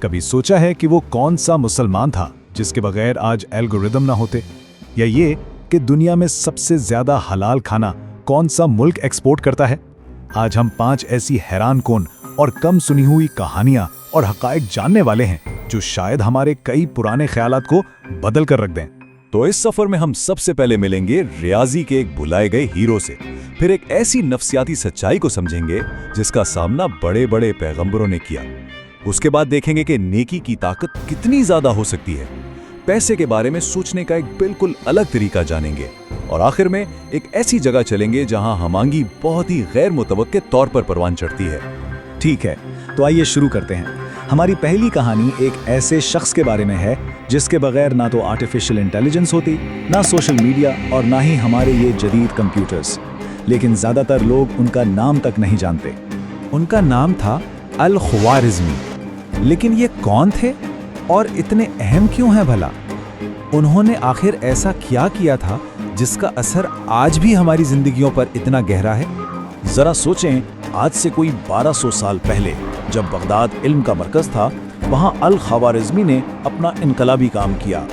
کبھی سوچا ہے کہ وہ کون سا مسلمان تھا جس کے بغیر آج الگوریدم نہ ہوتے؟ یا یہ کہ دنیا میں سب سے زیادہ حلال کھانا کون سا ملک ایکسپورٹ کرتا ہے؟ آج ہم 5 ایسی حیران کن اور کم سنی ہوئی کہانیاں اور حقائق جاننے والے ہیں جو شاید ہمارے کئی پرانے خیالات کو بدل کر رکھ دیں۔ تو اس سفر میں ہم سب سے پہلے ملیں گے ریاضی کے ایک بھلائے گئے ہیرو سے، پھر ایک ایسی نفسیاتی سچائی کو سمجھیں گے جس کا سامنا بڑے بڑے پیغمبروں نے کیا۔ اس کے بعد دیکھیں گے کہ نیکی کی طاقت کتنی زیادہ ہو سکتی ہے، پیسے کے بارے میں سوچنے کا ایک بالکل الگ طریقہ جانیں گے، اور آخر میں ایک ایسی جگہ چلیں گے جہاں ہمانگی بہت ہی غیر متوقع طور پر پروان چڑھتی ہے۔ ٹھیک ہے، تو آئیے شروع کرتے ہیں۔ ہماری پہلی کہانی ایک ایسے شخص کے بارے میں ہے جس کے بغیر نہ تو آرٹیفیشل انٹیلیجنس ہوتی، نہ سوشل میڈیا، اور نہ ہی ہمارے یہ جدید کمپیوٹرز، لیکن زیادہ تر لوگ ان کا نام تک نہیں جانتے۔ ان کا نام تھا الخوارزمی۔ لیکن یہ کون تھے اور اتنے اہم کیوں ہیں بھلا؟ انہوں نے آخر ایسا کیا کیا تھا جس کا اثر آج بھی ہماری زندگیوں پر اتنا گہرا ہے؟ ذرا سوچیں، آج سے کوئی 1200 سال پہلے جب بغداد علم کا مرکز تھا، وہاں الخوارزمی نے اپنا انقلابی کام کیا۔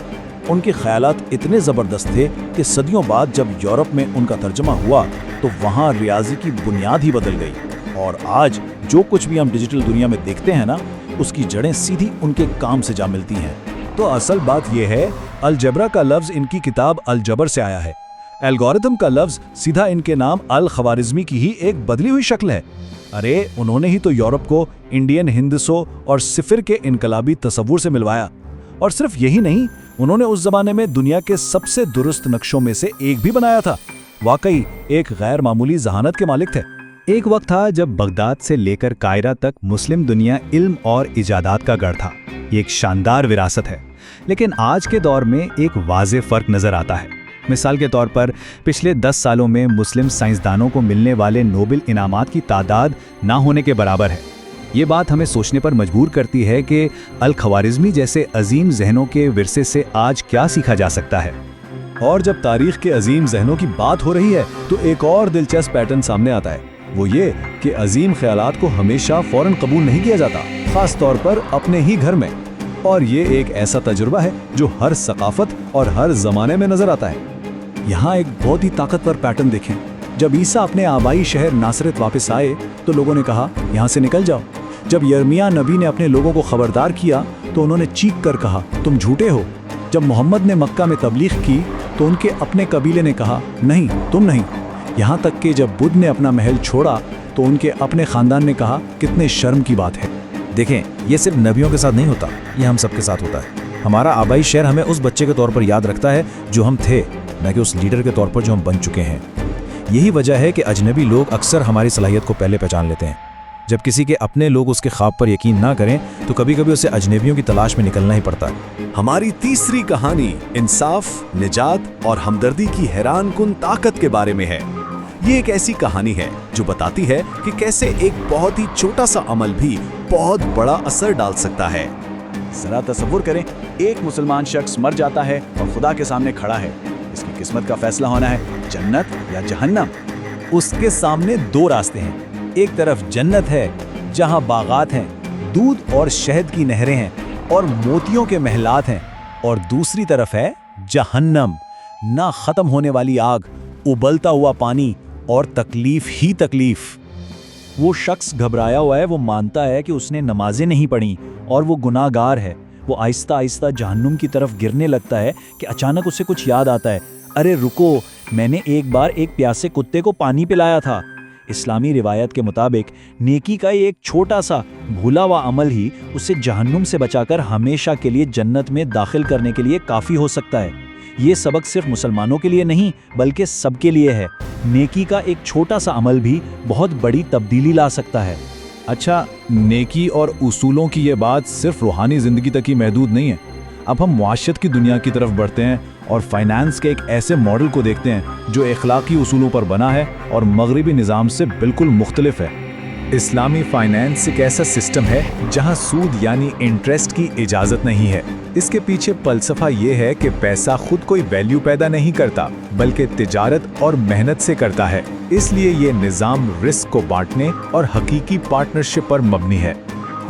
ان کے خیالات اتنے زبردست تھے کہ صدیوں بعد جب یورپ میں ان کا ترجمہ ہوا تو وہاں ریاضی کی بنیاد ہی بدل گئی، اور آج جو کچھ بھی ہم ڈیجیٹل دنیا میں دیکھتے ہیں نا، اس کی جڑیں سیدھی ان کے کام سے جا ملتی ہیں۔ تو اصل بات یہ ہے، الجبرا کا لفظ ان کی کتاب الجبر سے آیا ہے۔ الگوریدم کا لفظ سیدھا ان کے نام الخوارزمی کی ہی ایک بدلی ہوئی شکل ہے۔ ارے انہوں نے ہی تو یورپ کو انڈین ہندسوں اور صفر کے انقلابی تصور سے ملوایا، اور صرف یہی نہیں، انہوں نے اس زمانے میں دنیا کے سب سے درست نقشوں میں سے ایک بھی بنایا تھا۔ واقعی ایک غیر معمولی ذہانت کے مالک تھے۔ ایک وقت تھا جب بغداد سے لے کر قاہرہ تک مسلم دنیا علم اور ایجادات کا گڑھ تھا۔ یہ ایک شاندار وراثت ہے، لیکن آج کے دور میں ایک واضح فرق نظر آتا ہے۔ مثال کے طور پر پچھلے 10 سالوں میں مسلم سائنسدانوں کو ملنے والے نوبل انعامات کی تعداد نہ ہونے کے برابر ہے۔ یہ بات ہمیں سوچنے پر مجبور کرتی ہے کہ الخوارزمی جیسے عظیم ذہنوں کے ورثے سے آج کیا سیکھا جا سکتا ہے۔ اور جب تاریخ کے عظیم ذہنوں کی بات ہو رہی ہے تو ایک اور دلچسپ پیٹرن سامنے آتا ہے، وہ یہ کہ عظیم خیالات کو ہمیشہ فوراً قبول نہیں کیا جاتا، خاص طور پر اپنے ہی گھر میں۔ اور یہ ایک ایسا تجربہ ہے جو ہر ثقافت اور ہر زمانے میں نظر آتا ہے۔ یہاں ایک بہت ہی طاقتور پیٹرن دیکھیں۔ جب عیسیٰ اپنے آبائی شہر ناصرت واپس آئے تو لوگوں نے کہا، یہاں سے نکل جاؤ۔ جب یرمیاہ نبی نے اپنے لوگوں کو خبردار کیا تو انہوں نے چیخ کر کہا، تم جھوٹے ہو۔ جب محمد نے مکہ میں تبلیغ کی تو ان کے اپنے قبیلے نے کہا، نہیں، تم نہیں۔ یہاں تک کہ جب بدھ نے اپنا محل چھوڑا تو ان کے اپنے خاندان نے کہا، کتنے شرم کی بات ہے۔ دیکھیں، یہ صرف نبیوں کے ساتھ نہیں ہوتا، یہ ہم سب کے ساتھ ہوتا ہے۔ ہمارا آبائی شہر ہمیں اس بچے کے طور پر یاد رکھتا ہے جو ہم تھے، نہ کہ اس لیڈر کے طور پر جو ہم بن چکے ہیں۔ یہی وجہ ہے کہ اجنبی لوگ اکثر ہماری صلاحیت کو پہلے پہچان لیتے ہیں۔ جب کسی کے اپنے لوگ اس کے خواب پر یقین نہ کریں تو کبھی کبھی اسے اجنبیوں کی تلاش میں نکلنا ہی پڑتا ہے۔ ہماری تیسری کہانی انصاف، نجات اور ہمدردی کی حیران کن طاقت کے بارے میں ہے۔ یہ ایک ایسی کہانی ہے جو بتاتی ہے کہ کیسے ایک بہت ہی چھوٹا سا عمل بھی بہت بڑا اثر ڈال سکتا ہے۔ ذرا تصور کریں، ایک مسلمان شخص مر جاتا ہے اور خدا کے سامنے کھڑا ہے۔ اس کی قسمت کا فیصلہ ہونا ہے، جنت یا جہنم۔ اس کے سامنے 2 راستے ہیں۔ ایک طرف جنت ہے جہاں باغات ہیں، دودھ اور شہد کی نہریں ہیں اور موتیوں کے محلات ہیں، اور دوسری طرف ہے جہنم، نہ ختم ہونے والی آگ، ابلتا ہوا پانی اور تکلیف ہی تکلیف۔ وہ شخص گھبرایا ہوا ہے، وہ مانتا ہے کہ اس نے نمازیں نہیں پڑھیں اور وہ گناہ گار ہے۔ وہ آہستہ آہستہ جہنم کی طرف گرنے لگتا ہے کہ اچانک اسے کچھ یاد آتا ہے، ارے رکو، میں نے ایک بار ایک پیاسے کتے کو پانی پلایا تھا۔ اسلامی روایت کے مطابق نیکی کا ایک چھوٹا سا بھولا ہوا عمل ہی اسے جہنم سے بچا کر ہمیشہ کے لیے جنت میں داخل کرنے کے لیے کافی ہو سکتا ہے۔ یہ سبق صرف مسلمانوں کے لیے نہیں بلکہ سب کے لیے ہے۔ نیکی کا ایک چھوٹا سا عمل بھی بہت بڑی تبدیلی لا سکتا ہے۔ اچھا، نیکی اور اصولوں کی یہ بات صرف روحانی زندگی تک ہی محدود نہیں ہے۔ اب ہم معاشرت کی دنیا کی طرف بڑھتے ہیں اور فائنانس کے ایک ایسے ماڈل کو دیکھتے ہیں جو اخلاقی اصولوں پر بنا ہے اور مغربی نظام سے بالکل مختلف ہے۔ اسلامی فائنانس ایک ایسا سسٹم ہے جہاں سود یعنی انٹرسٹ کی اجازت نہیں ہے۔ اس کے پیچھے فلسفہ یہ ہے کہ پیسہ خود کوئی ویلیو پیدا نہیں کرتا بلکہ تجارت اور محنت سے کرتا ہے۔ اس لیے یہ نظام رسک کو بانٹنے اور حقیقی پارٹنرشپ پر مبنی ہے۔